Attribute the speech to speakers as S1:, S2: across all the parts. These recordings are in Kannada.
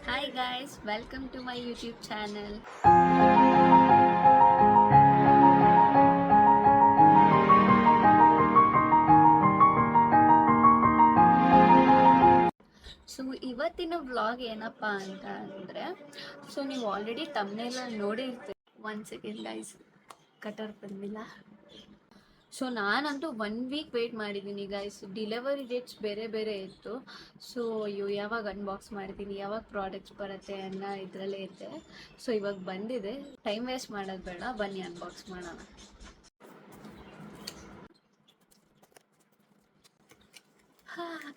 S1: Hi guys, welcome to my YouTube channel. So ಇವತ್ತಿನ ವ್ಲಾಗ್ ಏನಪ್ಪ ಅಂತ ಅಂದರೆ, ಸೊ ನೀವು ಆಲ್ರೆಡಿ ತಮ್ಮನೆಲ್ಲ ನೋಡಿರ್ತೀರಿ. 1 ಸೆಕೆಂಡ್ ಗೈಸ್, ಕಟರ್ ಬಂದಿಲ್ಲ. ಸೊ ನಾನಂತೂ 1 ವೀಕ್ ವೆಯ್ಟ್ ಮಾಡಿದ್ದೀನಿ ಗೈಸ್. ಡಿಲಿವರಿ ಡೇಟ್ಸ್ ಬೇರೆ ಬೇರೆ ಇತ್ತು. ಸೊ ಯಾವಾಗ ಅನ್ಬಾಕ್ಸ್ ಮಾಡ್ತೀನಿ, ಯಾವಾಗ ಪ್ರಾಡಕ್ಟ್ಸ್ ಬರುತ್ತೆ ಅನ್ನೋ ಇದರಲ್ಲೇ ಇದ್ದೆ. ಸೊ ಇವಾಗ ಬಂದಿದೆ. ಟೈಮ್ ವೇಸ್ಟ್ ಮಾಡೋದು ಬೇಡ, ಬನ್ನಿ ಅನ್ಬಾಕ್ಸ್ ಮಾಡೋಣ.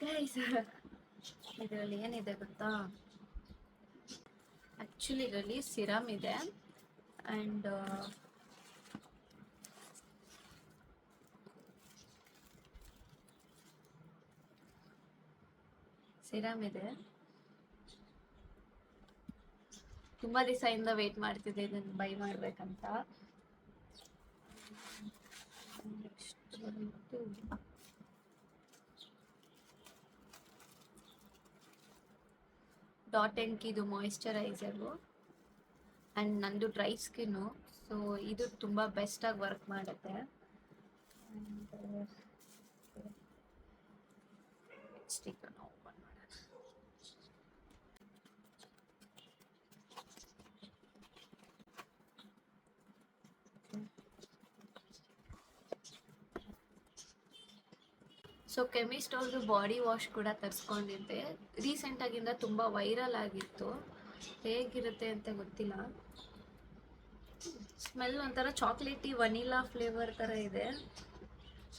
S1: ಗೈಸ್, ಇದರಲ್ಲಿ ಏನಿದೆ ಗೊತ್ತಾ? ಆ್ಯಕ್ಚುಲಿ ಇದರಲ್ಲಿ ಸಿರಮ್ ಇದೆ ಆ್ಯಂಡ್ ಸಿರಮ್ ಇದೆ. ತುಂಬ ದಿವಸದಿಂದ ವೆಯ್ಟ್ ಮಾಡ್ತಿದ್ದೆ ಇದನ್ನು ಬೈ ಮಾಡಬೇಕಂತ. ಡಾಟ್ ಆ್ಯಂಡ್ ಇದು ಮಾಯಿಶ್ಚರೈಸರು ಆ್ಯಂಡ್ ನಂದು ಡ್ರೈ ಸ್ಕಿನ್ನು. ಸೊ ಇದು ತುಂಬ ಬೆಸ್ಟಾಗಿ ವರ್ಕ್ ಮಾಡುತ್ತೆ. ಸ್ಟಿಕರ್ನ ಓಪನ್ ಮಾಡೋಣ. ಸೊ ಕೆಮಿಸ್ಟ್ ಅವ್ರದ್ದು ಬಾಡಿ ವಾಶ್ ಕೂಡ ತರಿಸ್ಕೊಂಡಿದ್ದೆ. ರೀಸೆಂಟಾಗಿಂದ ತುಂಬ ವೈರಲ್ ಆಗಿತ್ತು. ಹೇಗಿರುತ್ತೆ ಅಂತ ಗೊತ್ತಿಲ್ಲ. ಸ್ಮೆಲ್ ಒಂಥರ ಚಾಕ್ಲೇಟಿ ವನಿಲಾ ಫ್ಲೇವರ್ ಥರ ಇದೆ.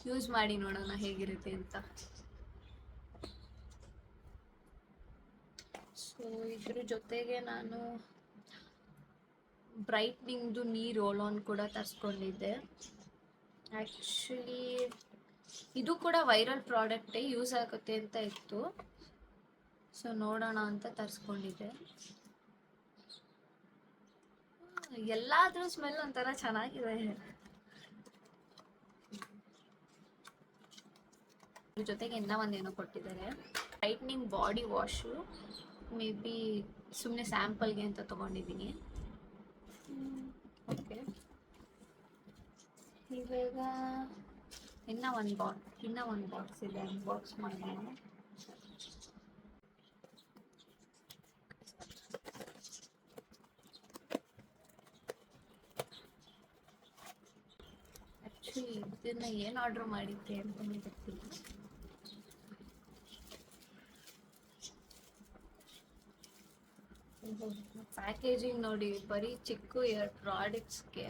S1: ಯೂಸ್ ಮಾಡಿ ನೋಡೋಣ ಹೇಗಿರುತ್ತೆ ಅಂತ. ಸೊ ಇದ್ರ ಜೊತೆಗೆ ನಾನು ಬ್ರೈಟ್ನಿಂಗ್ದು ನೀರು ರೋಲ್ ಆನ್ ಕೂಡ ತರಿಸ್ಕೊಂಡಿದ್ದೆ. ಆ್ಯಕ್ಚುಲಿ ಇದು ಕೂಡ ವೈರಲ್ ಪ್ರಾಡಕ್ಟೇ, ಯೂಸ್ ಆಗುತ್ತೆ ಅಂತ ಇತ್ತು. ಸೊ ನೋಡೋಣ ಅಂತ ತರಿಸ್ಕೊಂಡಿದ್ದೆ. ಎಲ್ಲಾದ್ರೂ ಸ್ಮೆಲ್ ಒಂಥರ ಚೆನ್ನಾಗಿದೆ. ಇದ್ರ ಜೊತೆಗೆ ಇನ್ನೂ ಒಂದೇನೋ ಕೊಟ್ಟಿದ್ದಾರೆ, brightening body wash. May be ಸುಮ್ಮನೆ ಸ್ಯಾಂಪಲ್ಗೆ ಅಂತ ತೊಗೊಂಡಿದ್ದೀನಿ. ಓಕೆ, ಇವಾಗ ಇನ್ನೂ ಒಂದು ಬಾಕ್ಸ್ ಇದೆ, ಅನ್ಬಾಕ್ಸ್ ಮಾಡೋಣ. ಆ್ಯಕ್ಚುಲಿ ಇದನ್ನು ಏನು ಆರ್ಡ್ರ್ ಮಾಡಿದ್ದೆ ಅಂತಲೇ ಗೊತ್ತಿಲ್ಲ. ಪ್ಯಾಕೇಜಿಂಗ್ ನೋಡಿ, ಬರೀ ಚಿಕ್ಕ 2 ಪ್ರಾಡಕ್ಟ್ಸ್ಗೆ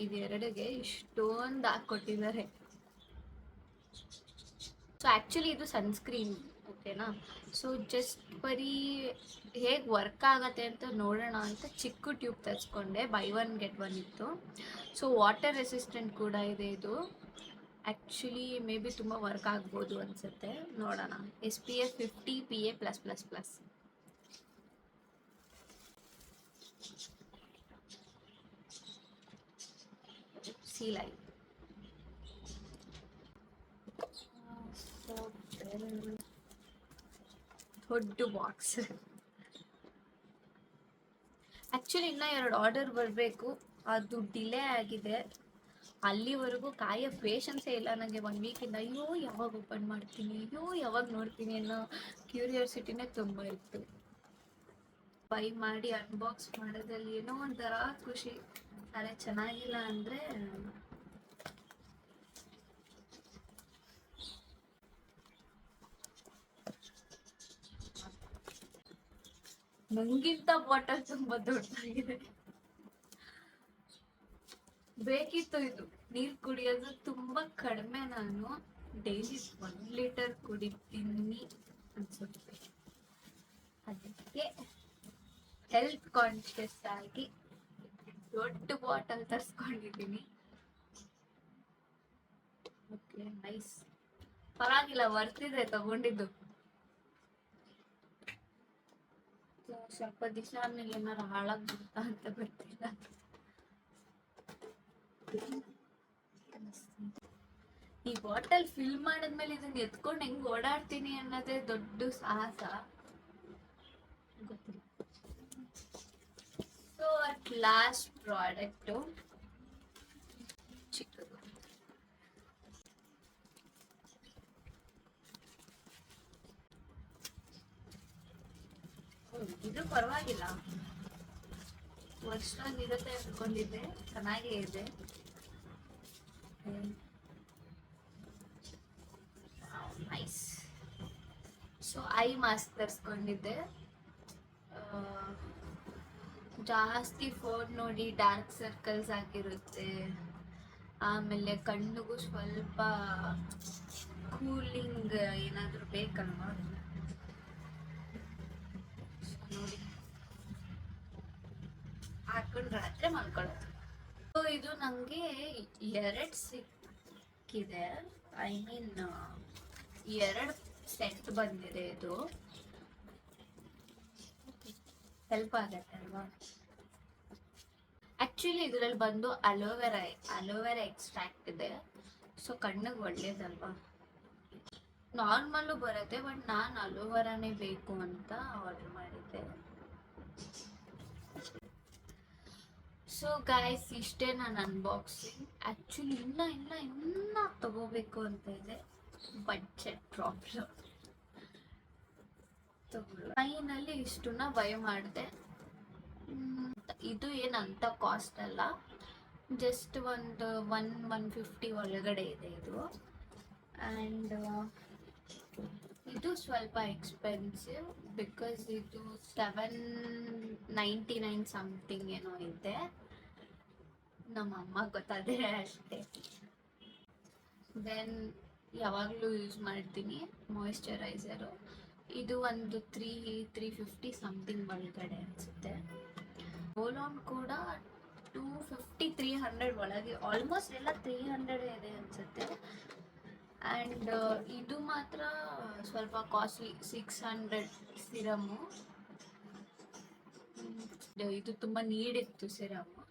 S1: ಇದೆರಡಿಗೆ ಇಷ್ಟೊಂದು ಹಾಕ್ಕೊಟ್ಟಿದ್ದಾರೆ. ಸೊ ಆ್ಯಕ್ಚುಲಿ ಇದು ಸನ್ಸ್ಕ್ರೀನ್, ಓಕೆನಾ? ಸೊ ಜಸ್ಟ್ ಬರೀ ಹೇಗೆ ವರ್ಕ್ ಆಗತ್ತೆ ಅಂತ ನೋಡೋಣ ಅಂತ ಚಿಕ್ಕ ಟ್ಯೂಬ್ ತರಿಸ್ಕೊಂಡೆ. ಬೈ 1 get 1 ಇತ್ತು. ಸೊ ವಾಟರ್ ರೆಸಿಸ್ಟೆಂಟ್ ಕೂಡ ಇದೆ ಇದು. ಆ್ಯಕ್ಚುಲಿ ಮೇ ಬಿ ತುಂಬ ವರ್ಕ್ ಆಗ್ಬೋದು ಅನಿಸುತ್ತೆ. ನೋಡೋಣ. SPF 50 PA+++. ಸೀಲ್ ದೊಡ್ಡ ಬಾಕ್ಸ್. ಆ್ಯಕ್ಚುಲಿ ಇನ್ನೂ 2 ಆರ್ಡರ್ ಬರಬೇಕು, ಅದು ಡಿಲೇ ಆಗಿದೆ. ಅಲ್ಲಿವರೆಗೂ ಕಾಯೋ ಪೇಷನ್ಸೇ ಇಲ್ಲ ನನಗೆ 1 ವೀಕಿಂದ. ಅಯ್ಯೋ ಯಾವಾಗ ಓಪನ್ ಮಾಡ್ತೀನಿ, ಅಯ್ಯೋ ಯಾವಾಗ ನೋಡ್ತೀನಿ ಅನ್ನೋ ಕ್ಯೂರಿಯಾಸಿಟಿನೇ ತುಂಬ ಇತ್ತು. ಬೈ ಮಾಡಿ ಅನ್ಬಾಕ್ಸ್ ಮಾಡೋದ್ರಲ್ಲಿ ಏನೋ ಒಂಥರ ಖುಷಿ. ಅದೇ ಚೆನ್ನಾಗಿಲ್ಲ ಅಂದರೆ ನಂಗಿಂತ ಬಾಟಲ್ ತುಂಬ ದೊಡ್ಡದಾಗಿದೆ. ಬೇಕಿತ್ತು ಇದು. ನೀರು ಕುಡಿಯೋದು ತುಂಬ ಕಡಿಮೆ. ನಾನು ಡೈಲಿ 1 ಲೀಟರ್ ಕುಡಿತೀನಿ ಅನ್ಸುತ್ತೆ. ಅದಕ್ಕೆ ಹೆಲ್ತ್ ಕಾನ್ಷಿಯಸ್ ಆಗಿ ದೊಡ್ಡ ಬಾಟಲ್ ತರಿಸ್ಕೊಂಡಿದ್ದೀನಿ. ಓಕೆ, ನೈಸ್, ಪರವಾಗಿಲ್ಲ, ವರ್ತಿದೆ ತಗೊಂಡಿದ್ದು. ಸ್ವಲ್ಪ ದಿವಸ ಆದ್ಮೇಲೆ ಏನಾರು ಹಾಳಾಗ್ಬಿಡ್ತಾ ಅಂತ ಗೊತ್ತಿಲ್ಲ. ಈ ಬಾಟಲ್ ಫಿಲ್ ಮಾಡಿದ್ಮೇಲೆ ಇದನ್ನ ಎತ್ಕೊಂಡು ಹೆಂಗ್ ಓಡಾಡ್ತೀನಿ ಅನ್ನೋದೇ ದೊಡ್ಡ ಸಾಹಸ. ಲಾಸ್ಟ್ ಪ್ರಾಡಕ್ಟು ಚಿಕ್ಕದು. ಇದು ಪರವಾಗಿಲ್ಲ, ವರ್ಷದಲ್ಲಿರುತ್ತೆ ಅನ್ಕೊಂಡಿದ್ದೆ, ಚೆನ್ನಾಗೇ ಇದೆ. ನೈಸ್. ಸೊ ಐ ಮಾಸ್ಕ್ ತರಿಸ್ಕೊಂಡಿದ್ದೆ. ಜಾಸ್ತಿ ಫೋನ್ ನೋಡಿ ಡಾರ್ಕ್ ಸರ್ಕಲ್ಸ್ ಆಗಿರುತ್ತೆ, ಆಮೇಲೆ ಕಣ್ಣಿಗೂ ಸ್ವಲ್ಪ ಕೂಲಿಂಗ್ ಏನಾದರೂ ಬೇಕಲ್ವಾ, ನೋಡಿ ಹಾಕೊಂಡು ರಾತ್ರಿ ಮಲ್ಕೊಳ್ಳೋದು. ಸೊ ಇದು ನನಗೆ 2 ಸಿಕ್ಕಿದೆ, ಐ ಮೀನ್ 2 ಸೆಟ್ ಬಂದಿದೆ. ಇದು ಹೆಲ್ಪ್ ಆಗತ್ತೆ ಅಲ್ವಾ. ಆ್ಯಕ್ಚುಲಿ ಇದರಲ್ಲಿ ಬಂದು ಅಲೋವೆರಾ ಎಕ್ಸ್ಟ್ರಾಕ್ಟ್ ಇದೆ. ಸೊ ಕಣ್ಣಿಗೆ ಒಳ್ಳೇದಲ್ವಾ. ನಾರ್ಮಲ್ಲು ಬರುತ್ತೆ, ಬಟ್ ನಾನು ಅಲೋವೆರಾನೇ ಬೇಕು ಅಂತ ಆರ್ಡರ್ ಮಾಡಿದ್ದೆ. ಸೊ ಗೈಸ್, ಇಷ್ಟೇ ನಾನು ಅನ್ಬಾಕ್ಸಿಂಗ್. ಆ್ಯಕ್ಚುಲಿ ಇನ್ನ ತಗೋಬೇಕು ಅಂತ ಇದೆ, ಬಡ್ಜೆಟ್ ಪ್ರಾಬ್ಲಮ್. ಫೈನಲ್ಲಿ ಇಷ್ಟನ್ನ ಬೈ ಮಾಡಿದೆ. ಇದು ಏನಂತ ಕಾಸ್ಟ್ ಅಲ್ಲ, ಜಸ್ಟ್ ಒಂದು 150 ಒಳಗಡೆ ಇದೆ ಇದು. ಆ್ಯಂಡ್ ಇದು ಸ್ವಲ್ಪ ಎಕ್ಸ್ಪೆನ್ಸಿವ್, ಬಿಕಾಸ್ ಇದು 799 ಸಮಥಿಂಗ್ ಏನೋ ಇದೆ. ನಮ್ಮಮ್ಮ ಗೊತ್ತಾದರೆ ಅಷ್ಟೇ. ದೆನ್ ಯಾವಾಗಲೂ ಯೂಸ್ ಮಾಡ್ತೀನಿ ಮಾಯಿಶ್ಚರೈಸರು. ಇದು ಒಂದು 350 ಸಮಥಿಂಗ್ ಒಳಗಡೆ ಅನಿಸುತ್ತೆ. ರೋಲ್-ಆನ್ ಕೂಡ 250-300 ಒಳಗೆ, ಆಲ್ಮೋಸ್ಟ್ ಎಲ್ಲ 300 ಇದೆ ಅನಿಸುತ್ತೆ. ಆ್ಯಂಡ್ ಇದು ಮಾತ್ರ ಸ್ವಲ್ಪ ಕಾಸ್ಟ್ಲಿ, 600 ಸಿರಮು. ಇದು ತುಂಬ ನೀಡಿತ್ತು ಸಿರಮು.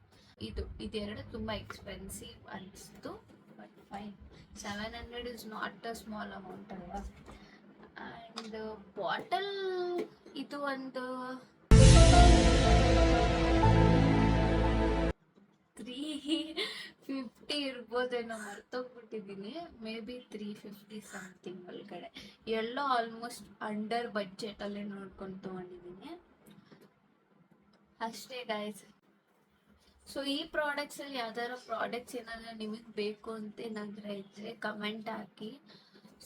S1: ಇದೆರಡು ತುಂಬ ಎಕ್ಸ್ಪೆನ್ಸಿವ್ ಅನಿಸ್ತು, but fine. 700 is not a small amount ಅಲ್ವಾ. ಆ್ಯಂಡ್ ಬಾಟಲ್ ಇದು ಒಂದು 350 ಇರ್ಬೋದೇನೋ, ಮರ್ತೋಗ್ಬಿಟ್ಟಿದ್ದೀನಿ. ಮೇ ಬಿ 350 ಸಮಥಿಂಗ್ ಒಳಗಡೆ. ಎಲ್ಲ ಆಲ್ಮೋಸ್ಟ್ ಅಂಡರ್ ಬಡ್ಜೆಟಲ್ಲೇ ನೋಡ್ಕೊಂಡು ತೊಗೊಂಡಿದ್ದೀನಿ ಅಷ್ಟೇ ಗೈಸ್. ಸೊ ಈ ಪ್ರಾಡಕ್ಟ್ಸಲ್ಲಿ ಯಾವ್ದಾದ್ರು ಪ್ರಾಡಕ್ಟ್ಸ್ ಏನಾದರೂ ನಿಮಗೆ ಬೇಕು ಅಂತ ಏನಾದರೂ ಇದ್ದರೆ ಕಮೆಂಟ್ ಹಾಕಿ.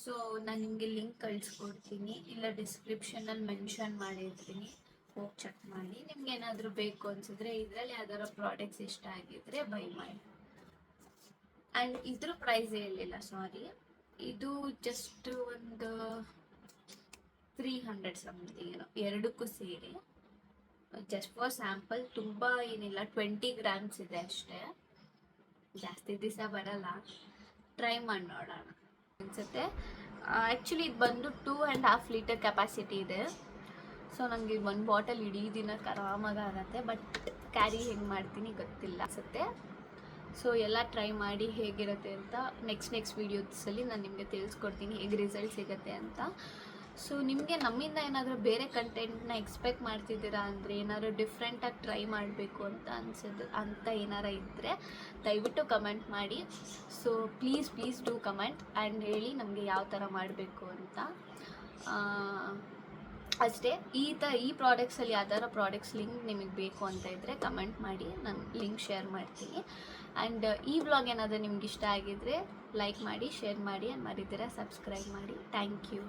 S1: ಸೊ ನಾನು ನಿಮಗೆ ಲಿಂಕ್ ಕಳಿಸ್ಕೊಡ್ತೀನಿ, ಇಲ್ಲ ಡಿಸ್ಕ್ರಿಪ್ಷನಲ್ಲಿ ಮೆನ್ಷನ್ ಮಾಡಿರ್ತೀನಿ, ಹೋಗಿ ಚೆಕ್ ಮಾಡಿ. ನಿಮ್ಗೆ ಏನಾದರೂ ಬೇಕು ಅನಿಸಿದ್ರೆ ಇದರಲ್ಲಿ ಯಾವ್ದಾದ್ರು ಪ್ರಾಡಕ್ಟ್ಸ್ ಇಷ್ಟ ಆಗಿದ್ರೆ ಬೈ ಮಾಡಿ. ಆ್ಯಂಡ್ ಇದ್ರ ಪ್ರೈಸ್ ಹೇಳಿಲ್ಲ, ಸಾರಿ. ಇದು ಜಸ್ಟ್ ಒಂದು 300 ಸಮಥಿಂಗ್ ಏನೋ, ಎರಡಕ್ಕೂ ಸೇರಿ. ಜಸ್ಟ್ ಫಾರ್ ಸ್ಯಾಂಪಲ್, ತುಂಬ ಏನಿಲ್ಲ, 20 ಗ್ರಾಮ್ಸ್ ಇದೆ ಅಷ್ಟೇ, ಜಾಸ್ತಿ ದಿವಸ ಬರಲ್ಲ. ಟ್ರೈ ಮಾಡಿ ನೋಡೋಣ ಅನಿಸುತ್ತೆ. ಆ್ಯಕ್ಚುಲಿ ಇದು ಬಂದು 2.5 ಲೀಟರ್ ಕೆಪಾಸಿಟಿ ಇದೆ. ಸೊ ನನಗೆ ಒಂದು ಬಾಟಲ್ ಇಡೀ ದಿನಕ್ಕೆ ಆರಾಮಾಗಿ ಆಗುತ್ತೆ, ಬಟ್ ಕ್ಯಾರಿ ಹೆಂಗೆ ಮಾಡ್ತೀನಿ ಗೊತ್ತಿಲ್ಲ ಅನಿಸುತ್ತೆ. ಸೊ ಎಲ್ಲ ಟ್ರೈ ಮಾಡಿ ಹೇಗಿರುತ್ತೆ ಅಂತ ನೆಕ್ಸ್ಟ್ ವೀಡಿಯೋಸಲ್ಲಿ ನಾನು ನಿಮಗೆ ತಿಳಿಸ್ಕೊಡ್ತೀನಿ ಹೇಗೆ ರಿಸಲ್ಟ್ ಸಿಗುತ್ತೆ ಅಂತ. ಸೊ ನಿಮಗೆ ನಮ್ಮಿಂದ ಏನಾದರೂ ಬೇರೆ ಕಂಟೆಂಟ್ನ ಎಕ್ಸ್ಪೆಕ್ಟ್ ಮಾಡ್ತಿದ್ದೀರಾ ಅಂದರೆ, ಏನಾದರೂ ಡಿಫ್ರೆಂಟಾಗಿ ಟ್ರೈ ಮಾಡಬೇಕು ಅಂತ ಏನಾರು ಇದ್ದರೆ ದಯವಿಟ್ಟು ಕಮೆಂಟ್ ಮಾಡಿ. So please do comment and ಹೇಳಿ ನಮಗೆ ಯಾವ ಥರ ಮಾಡಬೇಕು ಅಂತ. ಅಷ್ಟೇ. ಈ ಪ್ರಾಡಕ್ಟ್ಸಲ್ಲಿ ಯಾವ್ದಾರ ಪ್ರಾಡಕ್ಟ್ಸ್ ಲಿಂಕ್ ನಿಮಗೆ ಬೇಕು ಅಂತ ಇದ್ದರೆ ಕಮೆಂಟ್ ಮಾಡಿ, ನಾನು ಲಿಂಕ್ ಶೇರ್ ಮಾಡ್ತೀನಿ. ಆ್ಯಂಡ್ ಈ ವ್ಲಾಗ್ ಏನಾದರೂ ನಿಮ್ಗೆ ಇಷ್ಟ ಆಗಿದ್ದರೆ ಲೈಕ್ ಮಾಡಿ, ಶೇರ್ ಮಾಡಿ, ಆ್ಯಂಡ್ ಮರಿದಿರ ಸಬ್ಸ್ಕ್ರೈಬ್ ಮಾಡಿ. Thank you.